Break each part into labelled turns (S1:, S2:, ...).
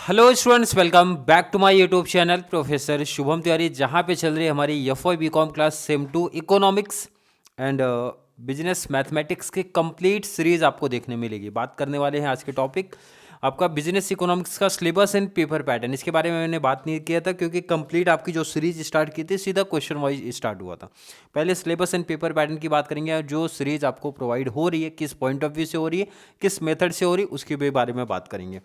S1: Hello students, welcome back to my YouTube channel professor Shubham Tiwari, जहाँ पे चल रही है हमारी F B com class sem 2 economics and business mathematics की कंप्लीट सीरीज आपको देखने मिलेगी। बात करने वाले हैं आज के टॉपिक आपका बिजनेस इकोनॉमिक्स का सिलेबस एंड पेपर पैटर्न। इसके बारे में मैंने बात नहीं किया था क्योंकि कंप्लीट आपकी जो सीरीज स्टार्ट की थी सीधा क्वेश्चन वाइज स्टार्ट हुआ था। पहले सिलेबस एंड पेपर पैटर्न की बात करेंगे, जो सीरीज आपको प्रोवाइड हो रही है किस पॉइंट ऑफ व्यू से हो रही है, किस मेथड से हो रही है, उसके भी बारे में बात करेंगे।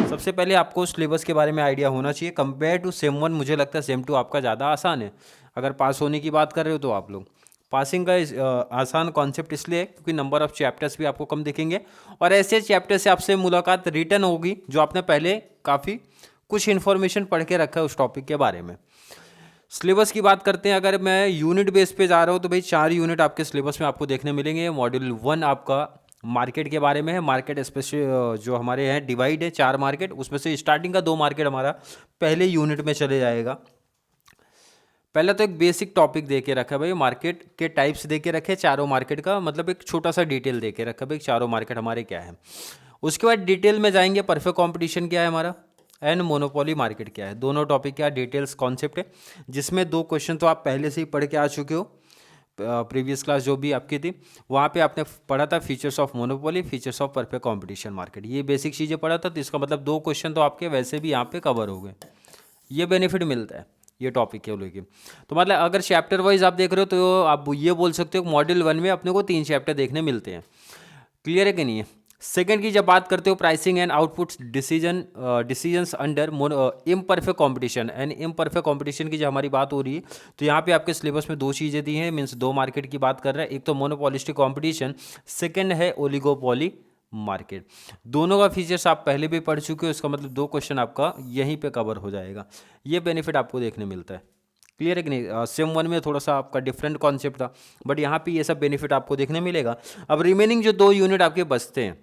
S1: सबसे पहले आपको सिलेबस के बारे में आइडिया होना चाहिए। कंपेयर टू सेम 1 मुझे लगता है सेम 2 आपका ज़्यादा आसान है। अगर पास होने की बात कर रहे हो तो आप लोग पासिंग का आसान कॉन्सेप्ट इसलिए है क्योंकि नंबर ऑफ चैप्टर्स भी आपको कम दिखेंगे और ऐसे चैप्टर से आपसे मुलाकात रिटर्न होगी जो आपने पहले काफ़ी कुछ इन्फॉर्मेशन पढ़ के रखा है उस टॉपिक के बारे में। सिलेबस की बात करते हैं, अगर मैं यूनिट बेस पे जा रहा हूँ तो भाई 4 यूनिट आपके सिलेबस में आपको देखने मिलेंगे। मॉड्यूल 1 आपका मार्केट के बारे में है। मार्केट स्पेशल जो हमारे हैं डिवाइड है 4 मार्केट, उसमें से स्टार्टिंग का 2 मार्केट हमारा पहले यूनिट में चले जाएगा। पहला तो एक बेसिक टॉपिक दे के रखा है भाई, मार्केट के टाइप्स दे के रखे चारों मार्केट का, मतलब एक छोटा सा डिटेल दे के रखा है भाई चारों मार्केट हमारे क्या है। उसके बाद डिटेल में जाएंगे, परफेक्ट कंपटीशन क्या है हमारा एंड मोनोपोली मार्केट क्या है। दोनों टॉपिक क्या डिटेल्स कॉन्सेप्ट है, जिसमें 2 क्वेश्चन तो आप पहले से ही पढ़ के आ चुके हो। प्रीवियस क्लास जो भी आपकी थी वहाँ पे आपने पढ़ा था features of monopoly, features of perfect competition market, ये बेसिक चीज़ें पढ़ा था। तो इसका मतलब 2 क्वेश्चन तो आपके वैसे भी यहाँ पे कवर हो गए। ये बेनिफिट मिलता है ये टॉपिक के लेके। तो मतलब अगर चैप्टर वाइज आप देख रहे हो तो आप ये बोल सकते हो मॉड्यूल 1 में अपने को 3 चैप्टर देखने मिलते हैं। क्लियर है कि नहीं है? सेकंड की जब बात करते हो pricing and output decisions under imperfect competition and imperfect competition की जब हमारी बात हो रही है तो यहाँ पे आपके सिलेबस में 2 चीज़ें दी हैं, मीन्स 2 मार्केट की बात कर रहे हैं। एक तो मोनोपोलिस्टिक कंपटीशन, सेकंड है ओलिगोपोली मार्केट। दोनों का फीचर्स आप पहले भी पढ़ चुके हो, इसका मतलब 2 क्वेश्चन आपका यहीं पे कवर हो जाएगा। ये बेनिफिट आपको देखने मिलता है। क्लियर है कि नहीं? सेम 1 में थोड़ा सा आपका डिफरेंट कॉन्सेप्ट था, बट यहाँ पे ये सब बेनिफिट आपको देखने मिलेगा। अब रिमेनिंग जो 2 यूनिट आपके बचते हैं,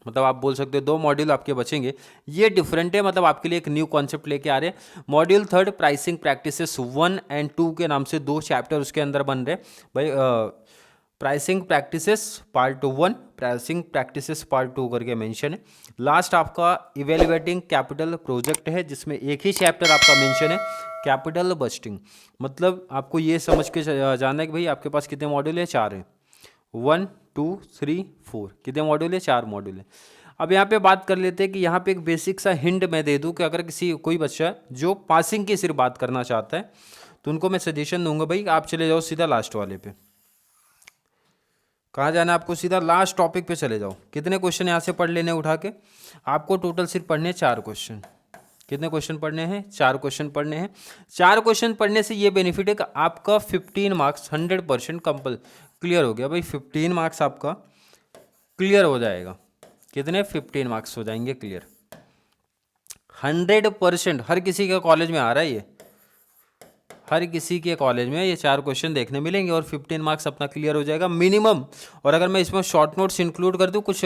S1: मतलब आप बोल सकते हो 2 मॉड्यूल आपके बचेंगे, ये डिफरेंट है, मतलब आपके लिए एक न्यू कॉन्सेप्ट लेके आ रहे हैं। मॉड्यूल 3 प्राइसिंग प्रैक्टिसेस 1 एंड 2 के नाम से 2 चैप्टर उसके अंदर बन रहे भाई। Pricing practices part 1, pricing practices part 2 करके मेंशन है। लास्ट आपका इवेल्युएटिंग कैपिटल प्रोजेक्ट है, जिसमें एक ही चैप्टर आपका मेंशन है कैपिटल बस्टिंग। मतलब आपको ये समझ के जाना है कि भाई आपके पास कितने मॉड्यूल है? 4 हैं। 1 2 3 4 कितने मॉड्यूल है? 4 मॉड्यूल है। अब यहाँ पे बात कर लेते हैं कि यहाँ पे एक बेसिक सा हिंट मैं दे दूँ कि अगर कोई बच्चा जो पासिंग की सिर्फ बात करना चाहता है तो उनको मैं सजेशन दूंगा भाई आप चले जाओ सीधा लास्ट वाले पे। कहाँ जाना है आपको? सीधा लास्ट टॉपिक पे चले जाओ। कितने क्वेश्चन यहाँ से पढ़ लेने उठा के? आपको टोटल सिर्फ पढ़ने 4 क्वेश्चन। कितने क्वेश्चन पढ़ने हैं? 4 क्वेश्चन पढ़ने हैं। 4 क्वेश्चन पढ़ने से ये बेनिफिट है कि आपका 15 मार्क्स 100% क्लियर हो गया भाई। 15 मार्क्स आपका क्लियर हो जाएगा। कितने? 15 मार्क्स हो जाएंगे क्लियर। 100% हर किसी के कॉलेज में आ रहा है ये, हर किसी के कॉलेज में ये 4 क्वेश्चन देखने मिलेंगे और 15 मार्क्स अपना क्लियर हो जाएगा मिनिमम। और अगर मैं इसमें शॉर्ट नोट्स इंक्लूड कर दूँ कुछ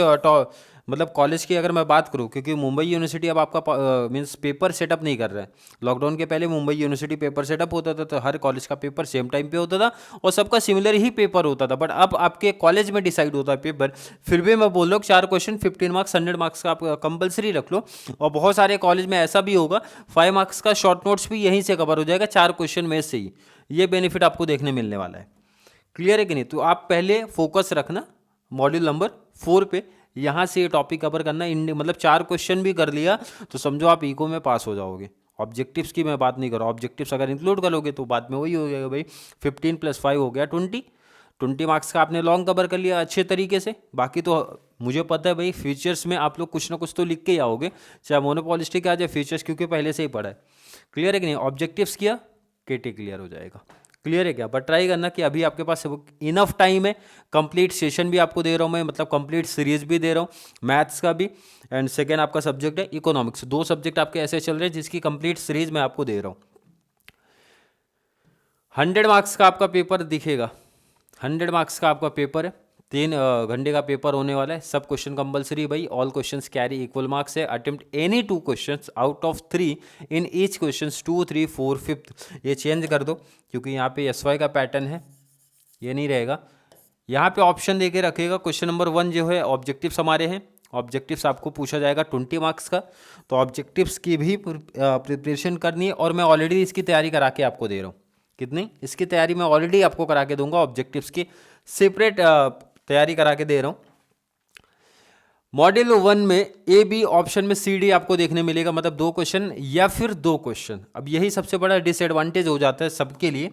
S1: मतलब कॉलेज की अगर मैं बात करूँ, क्योंकि मुंबई यूनिवर्सिटी अब आपका मीन्स पेपर सेटअप नहीं कर रहा है। लॉकडाउन के पहले मुंबई यूनिवर्सिटी पेपर सेटअप होता था तो हर कॉलेज का पेपर सेम टाइम पे होता था और सबका सिमिलर ही पेपर होता था, बट अब आपके कॉलेज में डिसाइड होता है पेपर। फिर भी मैं बोल रहा हूँ 4 क्वेश्चन 15 मार्क्स 100 मार्क्स का आप कंपलसरी रख लो। और बहुत सारे कॉलेज में ऐसा भी होगा 5 मार्क्स का शॉर्ट नोट्स भी यहीं से कवर हो जाएगा 4 क्वेश्चन में से ही। ये बेनिफिट आपको देखने मिलने वाला है। क्लियर है कि नहीं? तो आप पहले फोकस रखना मॉड्यूल नंबर 4 पे, यहाँ से ये टॉपिक कवर करना। मतलब 4 क्वेश्चन भी कर लिया तो समझो आप इको में पास हो जाओगे। ऑब्जेक्टिव्स की मैं बात नहीं कर रहा, ऑब्जेक्टिव्स अगर इंक्लूड करोगे तो बाद में वही हो जाएगा भाई। 15 + 5 हो गया 20 मार्क्स का आपने लॉन्ग कवर कर लिया अच्छे तरीके से। बाकी तो मुझे पता है भाई फीचर्स में आप लोग कुछ ना कुछ तो लिख के ही आओगे, चाहे मोनोपोलिस्टिक आ जाए फीचर्स, क्योंकि पहले से ही पढ़ा है। क्लियर है कि नहीं? ऑब्जेक्टिव्स किया केटी क्लियर हो जाएगा। क्लियर है क्या? बट ट्राई करना कि अभी आपके पास इनफ टाइम है, कंप्लीट सेशन भी आपको दे रहा हूँ मैं, मतलब कंप्लीट सीरीज भी दे रहा हूँ मैथ्स का भी, एंड सेकेंड आपका सब्जेक्ट है इकोनॉमिक्स। 2 सब्जेक्ट आपके ऐसे चल रहे हैं जिसकी कंप्लीट सीरीज मैं आपको दे रहा हूँ। 100 मार्क्स का आपका पेपर दिखेगा, 100 मार्क्स का आपका पेपर है, 3 घंटे का पेपर होने वाला है। सब क्वेश्चन कंपलसरी भाई, all questions carry equal marks है। Attempt any 2 questions out of 3 in each questions 2, 3, 4, 5। ये चेंज कर दो क्योंकि यहाँ पे एसवाई का पैटर्न है, ये नहीं रहेगा। यहाँ पे ऑप्शन देके रखेगा। क्वेश्चन नंबर 1 जो है ऑब्जेक्टिव्स हमारे हैं, ऑब्जेक्टिव्स आपको पूछा जाएगा 20 मार्क्स का, तो ऑब्जेक्टिव्स की भी प्रिपरेशन करनी है, और मैं ऑलरेडी इसकी तैयारी करा के आपको दे रहा हूँ। कितनी? इसकी तैयारी मैं ऑलरेडी आपको करा के दूंगा, ऑब्जेक्टिव्स की सेपरेट तैयारी करा के दे रहा हूँ। मॉड्यूल 1 में ए बी ऑप्शन में सी डी आपको देखने मिलेगा, मतलब 2 क्वेश्चन या फिर 2 क्वेश्चन। अब यही सबसे बड़ा डिसएडवांटेज हो जाता है सबके लिए,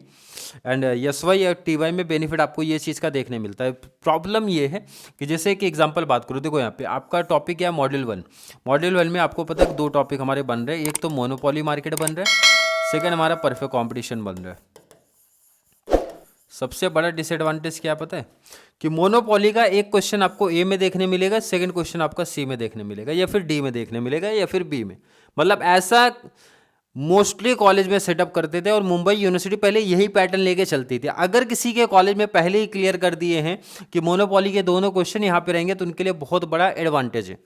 S1: एंड एस वाई और टी वाई में बेनिफिट आपको ये चीज़ का देखने मिलता है। प्रॉब्लम ये है कि जैसे कि एग्जांपल बात करूँ, देखो यहाँ पे आपका टॉपिक क्या है, मॉड्यूल 1। मॉड्यूल 1 में आपको पता है 2 टॉपिक हमारे बन रहे हैं, एक तो मोनोपोली मार्केट बन रहा है, सेकेंड हमारा परफेक्ट कॉम्पिटिशन बन रहा है। सबसे बड़ा डिसएडवांटेज क्या पता है कि मोनोपोली का एक क्वेश्चन आपको ए में देखने मिलेगा, सेकंड क्वेश्चन आपका सी में देखने मिलेगा, या फिर डी में देखने मिलेगा, या फिर बी में। मतलब ऐसा मोस्टली कॉलेज में सेटअप करते थे, और मुंबई यूनिवर्सिटी पहले यही पैटर्न लेके चलती थी। अगर किसी के कॉलेज में पहले ही क्लियर कर दिए हैं कि मोनोपोली के दोनों क्वेश्चन यहाँ पे रहेंगे, तो उनके लिए बहुत बड़ा एडवांटेज है।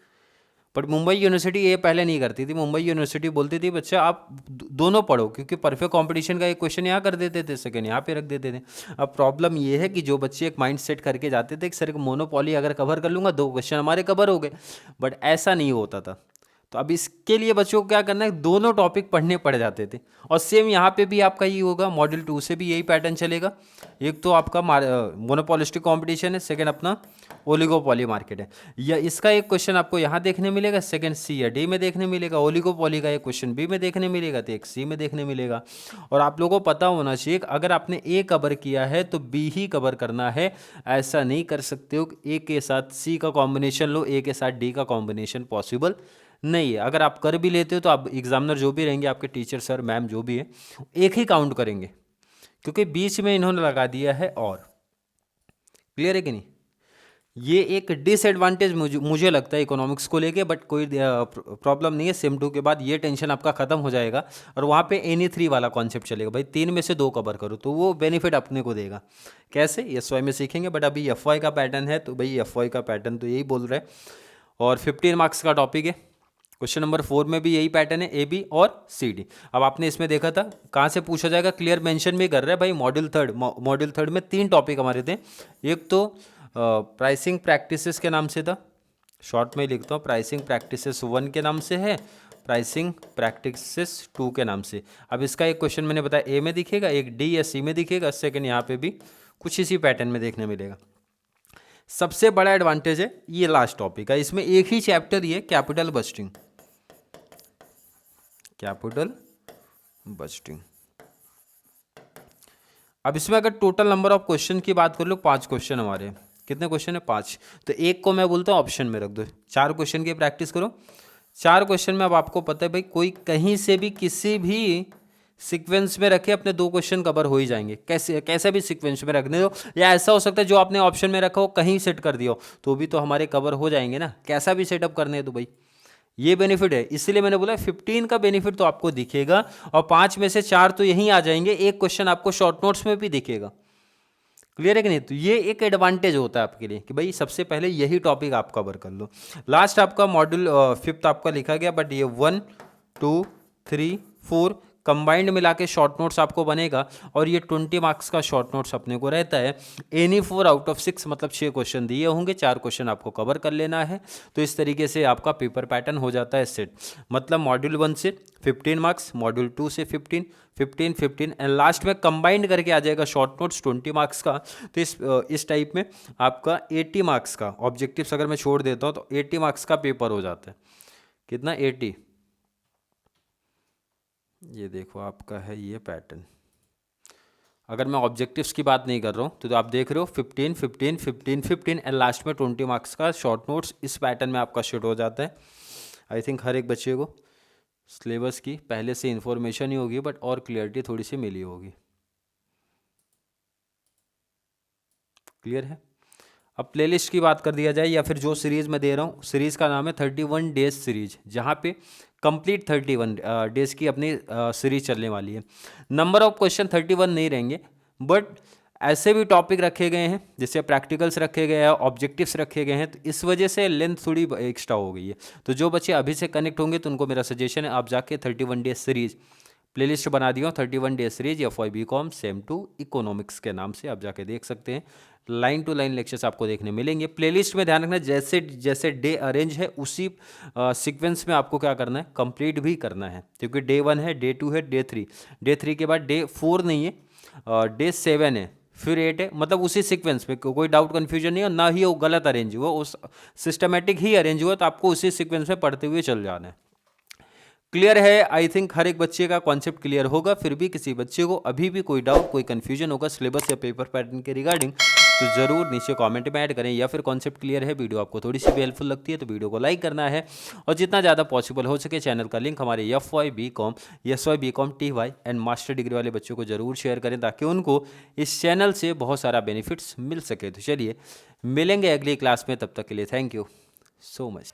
S1: बट मुंबई यूनिवर्सिटी ये पहले नहीं करती थी। मुंबई यूनिवर्सिटी बोलती थी बच्चा आप दोनों पढ़ो, क्योंकि परफेक्ट कंपटीशन का एक क्वेश्चन यहाँ कर देते थे, सेकंड यहाँ पे रख देते थे। अब प्रॉब्लम ये है कि जो बच्चे एक माइंड सेट करके जाते थे कि सर मोनोपोली अगर कवर कर लूँगा 2 क्वेश्चन हमारे कवर हो गए, बट ऐसा नहीं होता था। तो अब इसके लिए बच्चों को क्या करना है, दोनों टॉपिक पढ़ने पड़ जाते थे। और सेम यहाँ पे भी आपका ये होगा, मॉड्यूल 2 से भी यही पैटर्न चलेगा। एक तो आपका मोनोपोलिस्टिक कंपटीशन है, सेकंड अपना ओलिगोपॉली मार्केट है। या इसका एक क्वेश्चन आपको यहाँ देखने मिलेगा, सेकंड सी या डी में देखने मिलेगा। ओलिगोपॉली का एक क्वेश्चन बी में देखने मिलेगा, तो एक सी में देखने मिलेगा। और आप लोगों को पता होना चाहिए अगर आपने ए कवर किया है तो बी ही कवर करना है। ऐसा नहीं कर सकते हो कि ए के साथ सी का कॉम्बिनेशन लो, ए के साथ डी का कॉम्बिनेशन पॉसिबल नहीं है। अगर आप कर भी लेते हो तो आप एग्जामिनर जो भी रहेंगे, आपके टीचर सर मैम जो भी है, एक ही काउंट करेंगे, क्योंकि बीच में इन्होंने लगा दिया है और। क्लियर है कि नहीं? ये एक डिसएडवांटेज मुझे लगता है इकोनॉमिक्स को लेके, बट कोई प्रॉब्लम नहीं है। सेम 2 के बाद ये टेंशन आपका खत्म हो जाएगा, और वहाँ पे एनी 3 वाला कॉन्सेप्ट चलेगा भाई, 3 में से 2 कवर करो, तो वो बेनिफिट अपने को देगा। कैसे? एस वाई में सीखेंगे, बट अभी एफ वाई का पैटर्न है, तो भाई एफ वाई का पैटर्न तो यही बोल रहा है। और 15 मार्क्स का टॉपिक है। क्वेश्चन नंबर 4 में भी यही पैटर्न है, ए बी और सी डी। अब आपने इसमें देखा था कहाँ से पूछा जाएगा, क्लियर मेंशन भी कर रहा है भाई। मॉड्यूल थर्ड में 3 टॉपिक हमारे थे। एक तो प्राइसिंग प्रैक्टिसेस के नाम से था, शॉर्ट में लिखता हूँ, प्राइसिंग प्रैक्टिसेस 1 के नाम से है, प्राइसिंग प्रैक्टिसेस 2 के नाम से। अब इसका एक क्वेश्चन मैंने बताया ए में दिखेगा, एक डी या सी में दिखेगा, सेकंड यहाँ पे भी कुछ इसी पैटर्न में देखने मिलेगा। सबसे बड़ा एडवांटेज है ये लास्ट टॉपिक है, इसमें एक ही चैप्टर ये कैपिटल बजटिंग, कैपिटल बजटिंग। अब इसमें अगर टोटल नंबर ऑफ क्वेश्चन की बात कर लो, 5 क्वेश्चन हमारे। कितने क्वेश्चन है? 5। तो एक को मैं बोलता हूँ ऑप्शन में रख दो, 4 क्वेश्चन की प्रैक्टिस करो। 4 क्वेश्चन में अब आपको पता है भाई, कोई कहीं से भी किसी भी सीक्वेंस में रखे अपने 2 क्वेश्चन कवर हो ही जाएंगे। कैसे भी सीक्वेंस में रखने दो, या ऐसा हो सकता है जो आपने ऑप्शन में रखा हो कहीं सेट कर दिया हो, तो भी तो हमारे कवर हो जाएंगे ना। कैसा भी सेटअप करने हैं तो भाई ये बेनिफिट है, इसलिए मैंने बोला 15 का बेनिफिट तो आपको दिखेगा, और 5 में से 4 तो यहीं आ जाएंगे, एक क्वेश्चन आपको शॉर्ट नोट्स में भी दिखेगा। क्लियर है कि नहीं? तो ये एक एडवांटेज होता है आपके लिए कि भाई सबसे पहले यही टॉपिक आप कवर कर लो। लास्ट आपका मॉड्यूल 5 आपका लिखा गया, बट ये 1, 2, 3, 4 कंबाइंड मिला के शॉर्ट नोट्स आपको बनेगा, और ये 20 मार्क्स का शॉर्ट नोट्स अपने को रहता है। एनी 4 आउट ऑफ 6, मतलब 6 क्वेश्चन दिए होंगे, 4 क्वेश्चन आपको कवर कर लेना है। तो इस तरीके से आपका पेपर पैटर्न हो जाता है सेट। मतलब मॉड्यूल 1 से 15 मार्क्स, मॉड्यूल 2 से 15, 15, 15, एंड लास्ट में कंबाइंड करके आ जाएगा शॉर्ट नोट्स 20 मार्क्स का। तो इस टाइप में आपका 80 मार्क्स का ऑब्जेक्टिव्स अगर मैं छोड़ देता हूँ तो 80 मार्क्स का पेपर हो जाता है। कितना? 80। ये देखो आपका है ये पैटर्न। अगर मैं ऑब्जेक्टिव्स की बात नहीं कर रहा हूँ तो आप देख रहे हो 15, 15, 15, 15 एंड लास्ट में 20 मार्क्स का शॉर्ट नोट्स इस पैटर्न में आपका शिट हो जाता है। आई थिंक हर एक बच्चे को सिलेबस की पहले से इन्फॉर्मेशन ही होगी, बट और क्लियरिटी थोड़ी सी मिली होगी। क्लियर है। अब प्लेलिस्ट की बात कर दिया जाए या फिर जो सीरीज़ मैं दे रहा हूँ, सीरीज़ का नाम है 31 डेज सीरीज, जहाँ पे कंप्लीट 31 डेज की अपनी सीरीज चलने वाली है। नंबर ऑफ क्वेश्चन 31 नहीं रहेंगे, बट ऐसे भी टॉपिक रखे गए हैं, जैसे प्रैक्टिकल्स रखे गए हैं, ऑब्जेक्टिव्स रखे गए हैं, तो इस वजह से लेंथ थोड़ी एक्स्ट्रा हो गई है। तो जो बच्चे अभी से कनेक्ट होंगे तो उनको मेरा सजेशन है, आप जाके 31 डेज सीरीज प्लेलिस्ट बना दिया हूँ, 31 days series FY BCom sem two economics के नाम से आप जाके देख सकते हैं। लाइन टू लाइन लेक्चर्स आपको देखने मिलेंगे। प्लेलिस्ट में ध्यान रखना, जैसे जैसे डे अरेंज है उसी सीक्वेंस में आपको क्या करना है, कंप्लीट भी करना है, क्योंकि डे 1 है, डे 2 है, डे 3 के बाद डे 4 नहीं है, डे 7 है, फिर 8 है, मतलब उसी सीक्वेंस में कोई डाउट कन्फ्यूजन नहीं है, ना ही वो गलत अरेंज हुआ, उस सिस्टमेटिक ही अरेंज हुआ, तो आपको उसी सीक्वेंस में पढ़ते हुए चल जाना है। क्लियर है? आई थिंक हर एक बच्चे का कॉन्सेप्ट क्लियर होगा। फिर भी किसी बच्चे को अभी भी कोई डाउट, कोई कन्फ्यूजन होगा सिलेबस या पेपर पैटर्न के रिगार्डिंग, तो ज़रूर नीचे कमेंट में ऐड करें, या फिर कॉन्सेप्ट क्लियर है, वीडियो आपको थोड़ी सी भी हेल्पफुल लगती है तो वीडियो को लाइक करना है, और जितना ज़्यादा पॉसिबल हो सके चैनल का लिंक हमारे FY BCom, SY BCom TY and master degree वाले बच्चों को ज़रूर शेयर करें, ताकि उनको इस चैनल से बहुत सारा बेनिफिट्स मिल सके। तो चलिए मिलेंगे अगली क्लास में, तब तक के लिए थैंक यू सो मच।